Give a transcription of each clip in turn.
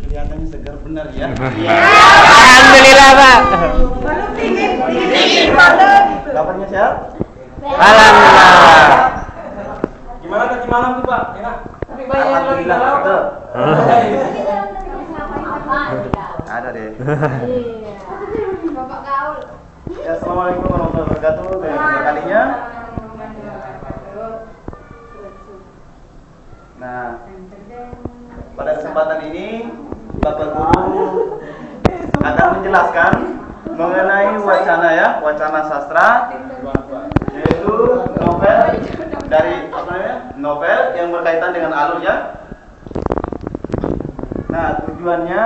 Kelihatannya segar benar ya. Alhamdulillah, Pak. Kabarnya sehat? Alhamdulillah. Gimana tadi malam tuh, Pak? Enak? Alhamdulillah. Betul. Ada deh. Bapak gaul. Ya, assalamualaikum warahmatullahi wabarakatuh. Yang kedua kalinya. Nah, pada kesempatan ini Bapak Guru akan menjelaskan mengenai wacana sastra, yaitu novel dari novel yang berkaitan dengan alur ya. Nah, tujuannya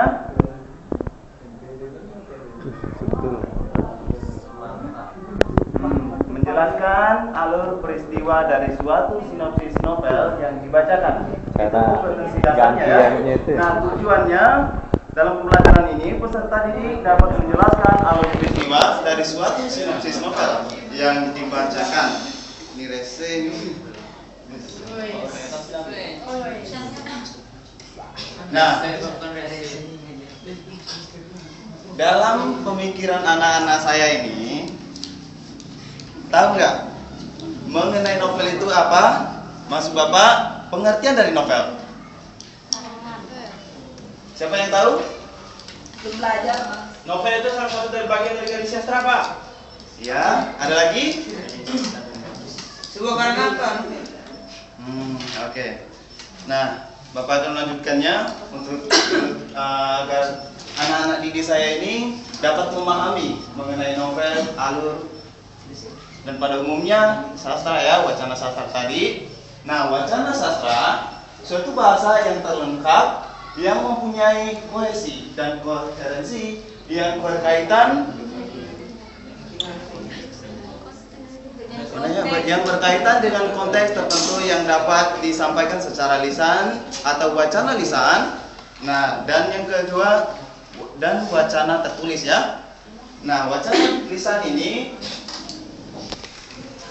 menjelaskan alur peristiwa dari suatu sinopsis novel yang dibacakan. Itu potensi dasarnya ya. Nah, tujuannya dalam pembelajaran ini peserta didik dapat menjelaskan alur peristiwa dari suatu sinopsis novel yang dibacakan. Ini rese ini. Nah, dalam pemikiran anak-anak saya ini, tahu nggak mengenai novel itu apa? Maksud Bapak, pengertian dari novel. Siapa yang tahu? Belum belajar. Novel itu salah satu dari bagian dari garis sastra, Pak. Ya, ada lagi? Sebuah karangan. Oke. Nah, Bapak akan melanjutkannya untuk agar anak-anak didik saya ini dapat memahami mengenai novel, alur, dan pada umumnya sastra ya, wacana sastra tadi. Nah, wacana sastra suatu bahasa yang terlengkap, yang mempunyai kohesi dan koherensi yang berkaitan yang berkaitan dengan konteks tertentu yang dapat disampaikan secara lisan atau wacana lisan. Nah, dan yang kedua, dan wacana tertulis ya. Nah, wacana lisan ini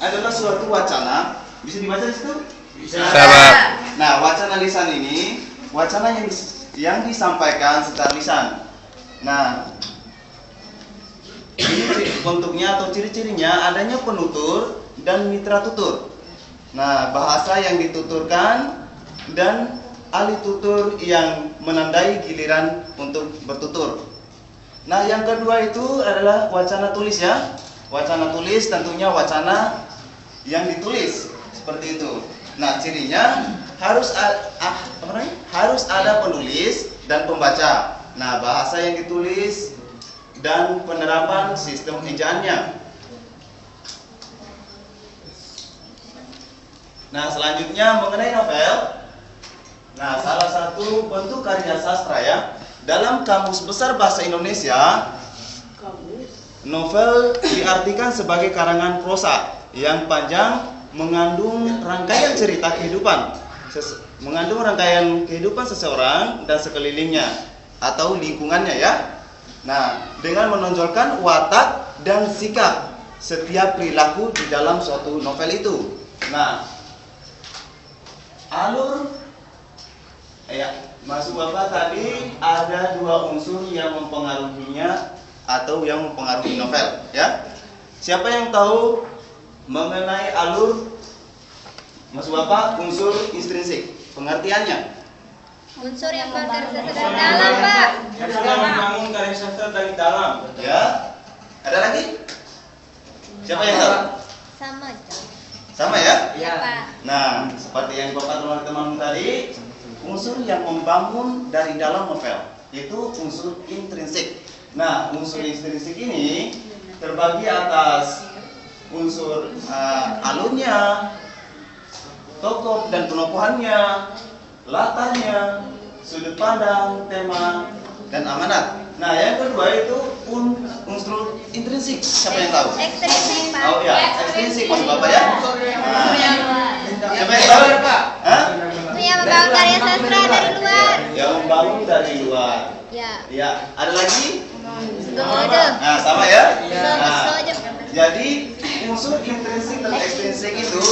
adalah suatu wacana, bisa dibaca di situ? Bisa. Nah, wacana lisan ini wacana yang disampaikan secara lisan. Nah, ini bentuknya atau ciri-cirinya adanya penutur dan mitra tutur. Nah, bahasa yang dituturkan dan ahli tutur yang menandai giliran untuk bertutur. Nah, yang kedua itu adalah wacana tulis ya. Wacana tulis tentunya wacana yang ditulis seperti itu. Nah, cirinya harus ada penulis dan pembaca. Nah, bahasa yang ditulis dan penerapan sistem ejaannya. Nah, selanjutnya mengenai novel. Nah, salah satu bentuk karya sastra ya. Dalam Kamus Besar Bahasa Indonesia, novel diartikan sebagai karangan prosa yang panjang mengandung rangkaian cerita kehidupan, seseorang dan sekelilingnya atau lingkungannya ya. Nah, dengan menonjolkan watak dan sikap setiap perilaku di dalam suatu novel itu. Nah, alur ya, maksud Bapak tadi ada dua unsur yang mempengaruhinya atau yang mempengaruhi novel ya. Siapa yang tahu mengenai alur? Maksud Bapak unsur intrinsik, pengertiannya? Unsur yang berkarya sastra dari dalam, Pak. Yang sudah membangun karya sastra dari dalam. Ya. Ada lagi? Siapa yang tahu? Sama aja. Sama ya? Iya, Pak. Nah, seperti yang Bapak teman-teman tadi, unsur yang membangun dari dalam novel itu unsur intrinsik. Nah, unsur intrinsik ini terbagi atas unsur alurnya, tokoh dan penokohannya, latarnya, sudut pandang, tema, dan amanat. Nah, yang kedua itu unsur intrinsik. Siapa yang tahu? Ekstrinsik, Pak. Oh ya, ekstrinsik maksud Bapak ya. Nah, siapa yang tahu? Hah? Itu yang membawa karya sastra dari luar. Yang membangun dari luar. Ya. Ya, ada lagi? Nah, sama ya. So aja. Jadi unsur intrinsik dan ekstrinsik itu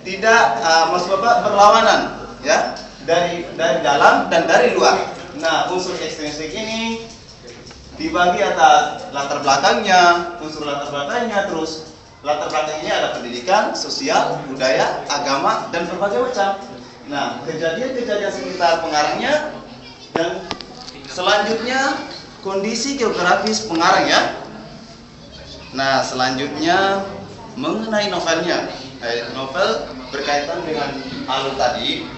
tidak maksud Bapak berlawanan ya, dari dalam dan dari luar. Nah, unsur ekstrinsik ini dibagi atas latar belakangnya, unsur latar belakangnya, terus latar belakang ini ada pendidikan, sosial, budaya, agama, dan berbagai macam. Nah, kejadian-kejadian sekitar pengarangnya dan selanjutnya kondisi geografis pengarang ya. Nah, selanjutnya mengenai novelnya. Novel berkaitan dengan alur tadi.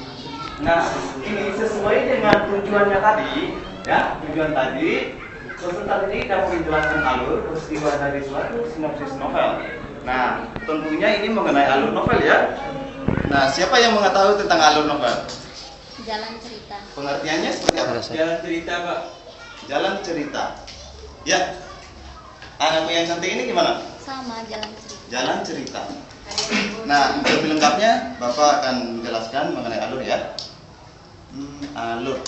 Nah, ini sesuai dengan tujuannya tadi, ya. Tujuan tadi, peserta ini dapat menjelaskan alur peristiwa dari suatu sinopsis novel. Nah, tentunya ini mengenai alur novel ya. Nah, siapa yang mengetahui tentang alur novel? Jalan cerita. Pengertiannya seperti apa? Jalan cerita, Pak. Jalan cerita. Ya. Anakku yang cantik ini gimana? Sama jalan cerita. Jalan cerita. Nah, lebih lengkapnya Bapak akan menjelaskan mengenai alur ya. Alur.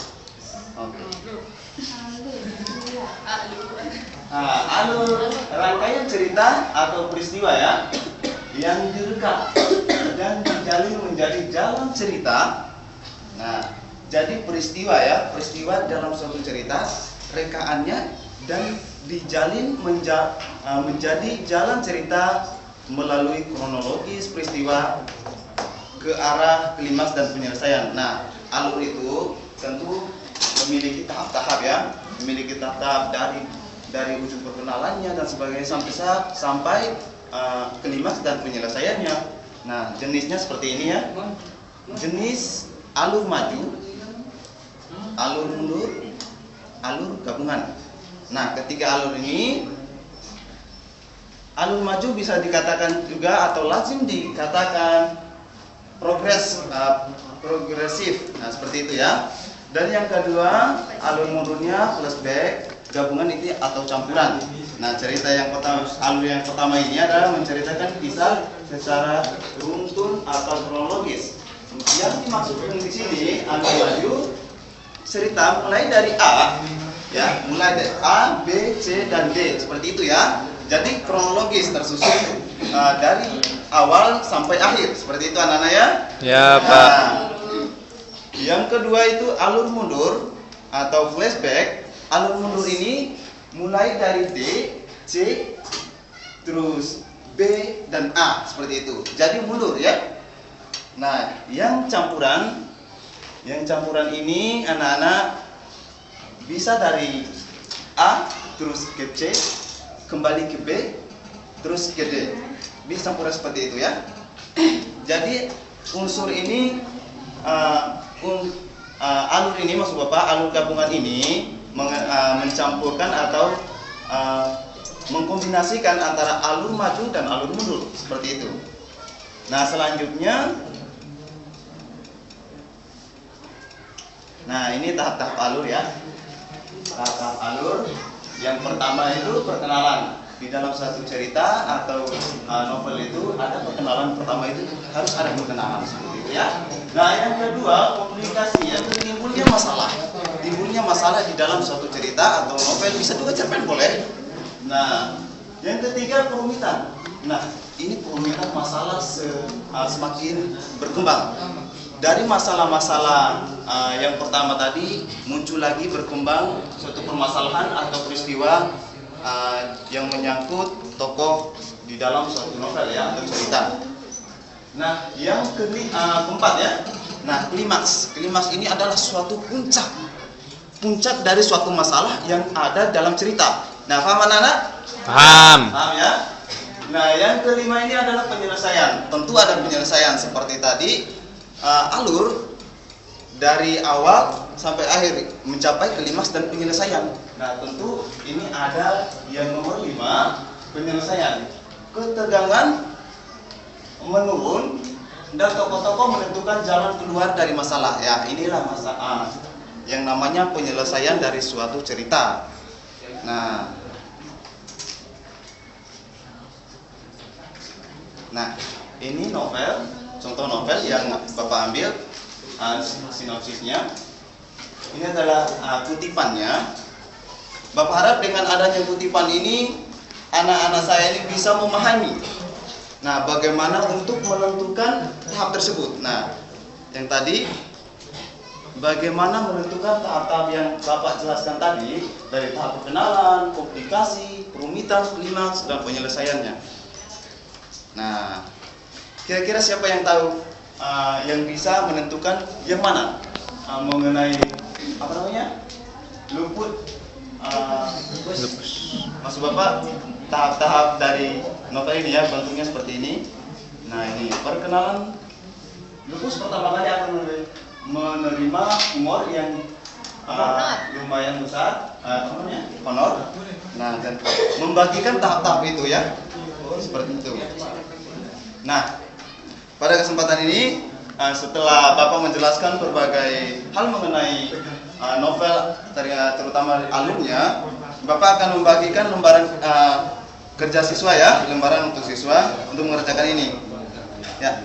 Oke. Nah, alur rangkaian cerita atau peristiwa ya yang direkam dan dijalin menjadi jalan cerita. Nah, jadi peristiwa ya, peristiwa dalam suatu cerita rekaannya dan dijalin menjadi jalan cerita melalui kronologis peristiwa ke arah klimaks dan penyelesaian. Nah, alur itu tentu memiliki tahap-tahap ya, memiliki tahap dari ujung perkenalannya dan sebagainya sampai klimaks dan penyelesaiannya. Nah, jenisnya seperti ini ya. Jenis alur maju, alur mundur, alur gabungan. Nah, ketiga alur ini, alur maju bisa dikatakan juga atau lazim dikatakan progresif. Nah, seperti itu ya. Dan yang kedua, alur mundurnya flashback, gabungan itu atau campuran. Nah, cerita yang pertama, alur yang pertama ini adalah menceritakan kisah secara runtun atau kronologis. Yang dimaksudkan di sini alur maju, cerita mulai dari A, ya, mulai dari A, B, C, dan D, seperti itu ya. Jadi kronologis tersusun dari awal sampai akhir, seperti itu anak-anak ya. Ya, Pak. Yang kedua itu alur mundur atau flashback. Alur mundur ini mulai dari D, C, terus B dan A, seperti itu. Jadi mundur ya. Nah, yang campuran ini anak-anak bisa dari A terus ke C, kembali ke B, terus ke D. Bisa campuran seperti itu ya. Jadi unsur ini alur ini maksud Bapak, alur gabungan ini mencampurkan atau mengkombinasikan antara alur maju dan alur mundur, seperti itu. Nah, selanjutnya, nah ini tahap-tahap alur ya. Tahap-tahap alur yang pertama itu perkenalan. Di dalam satu cerita atau novel itu ada perkenalan. Pertama itu harus ada perkenalan, seperti itu ya. Nah, yang kedua komunikasi, yang timbulnya masalah di dalam suatu cerita atau novel, bisa juga cerpen boleh. Nah, yang ketiga kerumitan. Nah, ini kerumitan masalah semakin berkembang. Dari masalah-masalah yang pertama tadi muncul lagi berkembang suatu permasalahan atau peristiwa yang menyangkut tokoh di dalam suatu novel ya atau cerita. Nah, yang keempat ya. Nah, klimaks. Klimaks ini adalah suatu puncak dari suatu masalah yang ada dalam cerita. Nah, paham anak-anak? Paham. Paham ya? Nah, yang kelima ini adalah penyelesaian. Tentu ada penyelesaian seperti tadi, alur dari awal sampai akhir mencapai klimaks dan penyelesaian. Nah, tentu ini ada yang nomor 5, penyelesaian. Ketegangan menurun dan tokoh-tokoh menentukan jalan keluar dari masalah. Ya, inilah masalah yang namanya penyelesaian dari suatu cerita. Nah, ini novel, contoh novel yang Bapak ambil sinopsisnya. Ini adalah kutipannya. Bapak harap dengan adanya kutipan ini, anak-anak saya ini bisa memahami. Nah, bagaimana untuk menentukan tahap tersebut. Nah, yang tadi bagaimana menentukan tahap-tahap yang Bapak jelaskan tadi, dari tahap perkenalan, komplikasi, perumitan, klimaks, dan penyelesaiannya. Nah, kira-kira siapa yang tahu yang bisa menentukan yang mana mengenai apa namanya luput? Maksud Bapak tahap-tahap dari novel ini ya, bentuknya seperti ini. Nah, ini perkenalan. Lupus pertama kali akan menerima humor yang lumayan besar, honor. Nah, dan membagikan tahap-tahap itu ya, seperti itu. Nah, pada kesempatan ini setelah Bapak menjelaskan berbagai hal mengenai novel, terutama alurnya, Bapak akan membagikan lembaran kerja siswa ya, lembaran untuk siswa untuk mengerjakan ini. Ya,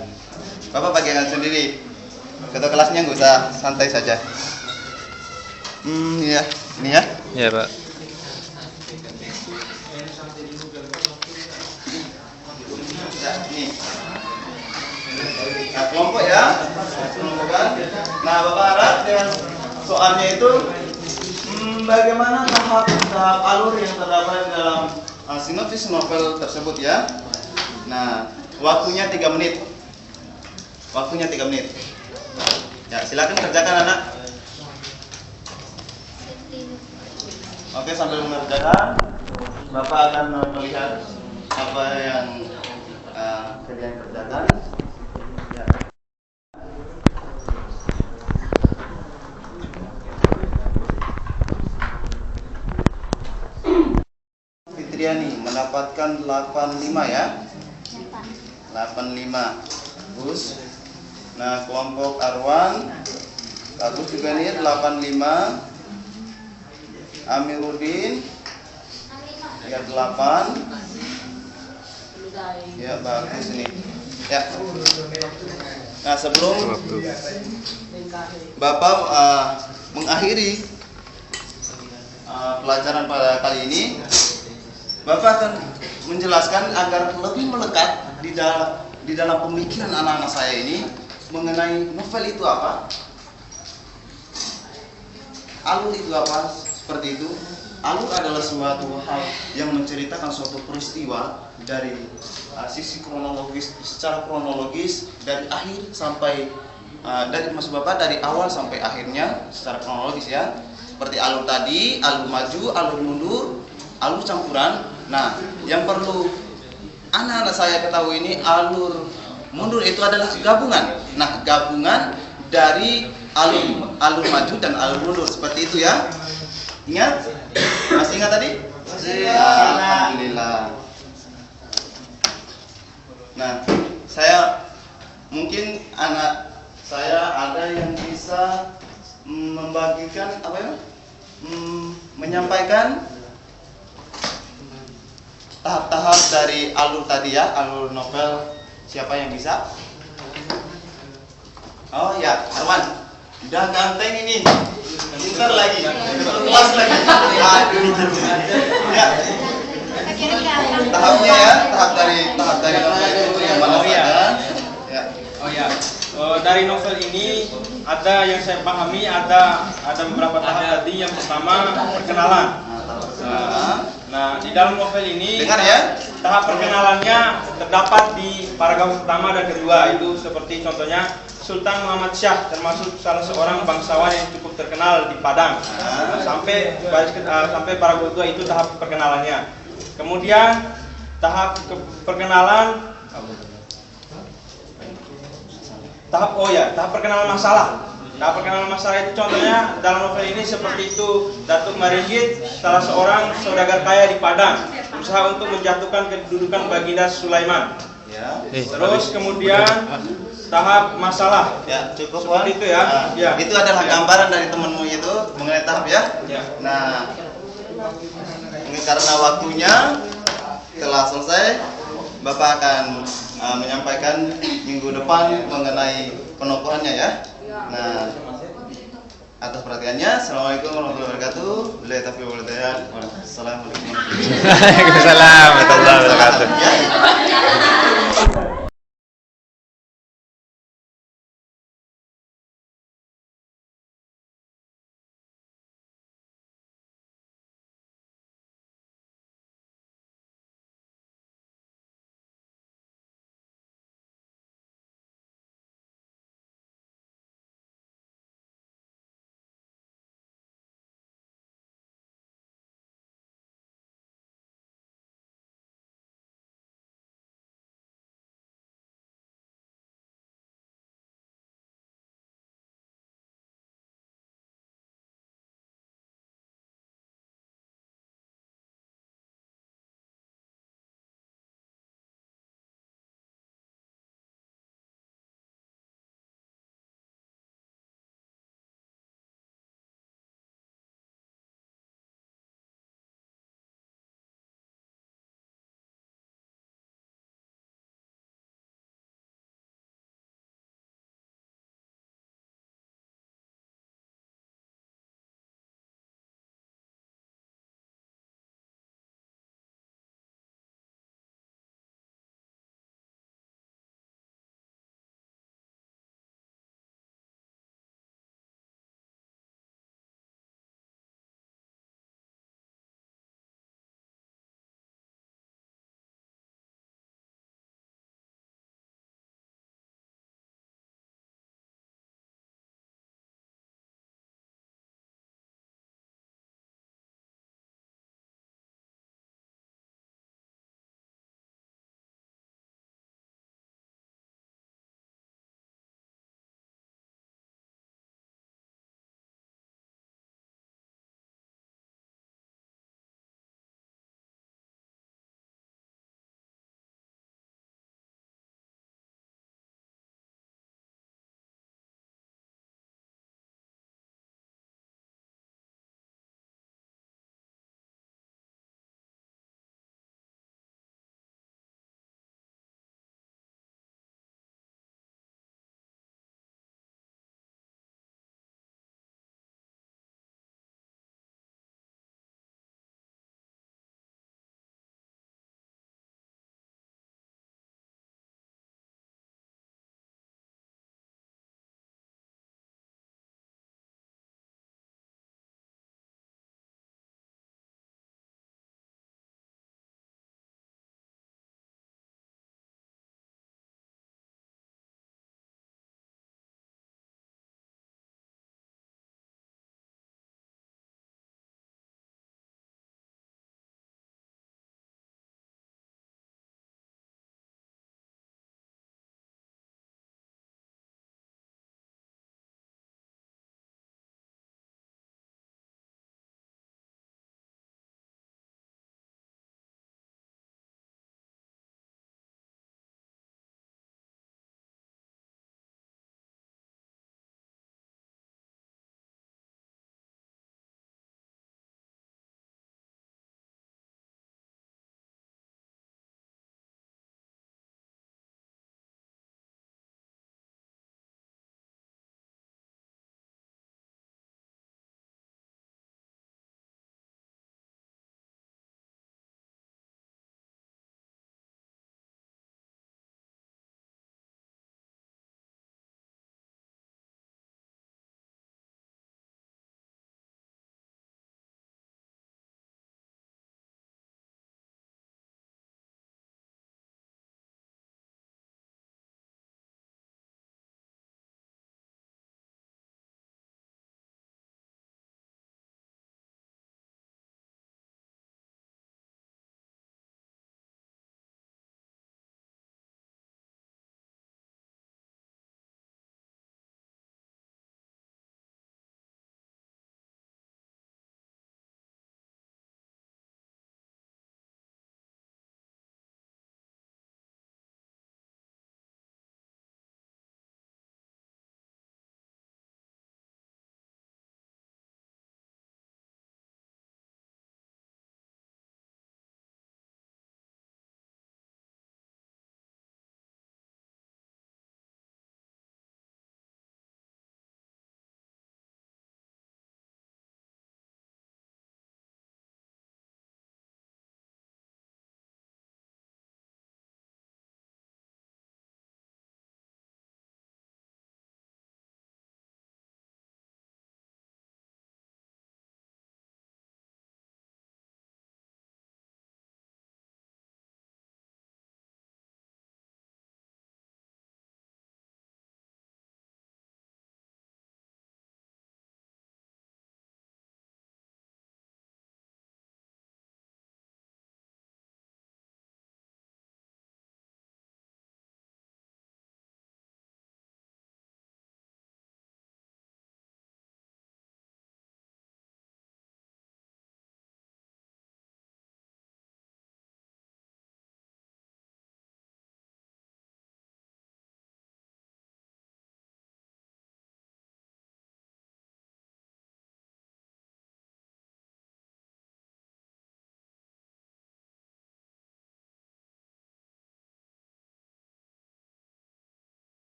Bapak bagikan sendiri. Ketua kelasnya nggak usah, santai saja. Ya, ini ya. Ya, Pak. Ya, ini. Nah, kelompok ya, kelompokan. Nah, Bapak harap dengan soalnya itu bagaimana tahap alur yang terdapat dalam sinopsis novel tersebut ya. Nah, waktunya 3 menit. Waktunya 3 menit. Ya, silakan kerjakan anak. Oke, sambil mengerjakan, Bapak akan melihat apa yang kalian kerjakan. Ya. Fitriani mendapatkan 85 ya. 85. Bagus. Nah, kelompok Arwan bagus juga nih 85. Amiruddin ya 8. Ya, bagus ini. Ya. Nah, sebelum Bapak mengakhiri pelajaran pada kali ini, Bapak akan menjelaskan agar lebih melekat di dalam pemikiran anak-anak saya ini mengenai novel itu apa, alur itu apa, seperti itu. Alur adalah suatu hal yang menceritakan suatu peristiwa dari sisi kronologis, secara kronologis dari akhir sampai dari maksud Bapak dari awal sampai akhirnya secara kronologis ya. Seperti alur tadi, alur maju, alur mundur, alur campuran. Nah, yang perlu anak-anak saya ketahui ini alur mundur itu adalah gabungan. Nah, gabungan dari alur maju dan alur mundur seperti itu ya. Ingat? Masih ingat tadi? Masih. Alhamdulillah. Nah, saya mungkin anak saya ada yang bisa membagikan apa ya? Menyampaikan tahap-tahap dari alur tadi ya, alur novel. Siapa yang bisa? Oh ya, Arwan. Udah ganteng ini. Pintar lagi. Kelas lagi. Aduh. Ya. Tahapnya ya, tahap dari novel itu yang mana saja? Ya. Oh ya. Dari novel ini ada yang saya pahami ada beberapa tahap tadi. Yang pertama perkenalan. Nah, di dalam novel ini dengar ya, tahap perkenalannya terdapat di paragraf pertama dan kedua. Itu seperti contohnya Sultan Muhammad Shah termasuk salah seorang bangsawan yang cukup terkenal di Padang. Sampai paragraf kedua itu tahap perkenalannya. Kemudian tahap perkenalan tahap perkenalan masalah. Tahap perkenalan masalah itu contohnya dalam novel ini seperti itu. Datuk Maringgit, salah seorang saudagar kaya di Padang, berusaha untuk menjatuhkan kedudukan Baginda Sulaiman. ya. Terus kemudian tahap masalah. Ya, cukup Seperti itu ya. Ya. Itu adalah gambaran dari temanmu itu mengenai tahap ya. Ya. Nah, ini karena waktunya telah selesai, Bapak akan menyampaikan minggu depan mengenai penokohannya ya. Nah, atas perhatiannya, assalamualaikum warahmatullahi wabarakatuh. Billahi taufiq wal hidayah. Wassalamualaikum warahmatullahi wabarakatuh. Waalaikumsalam warahmatullahi wabarakatuh. Ya.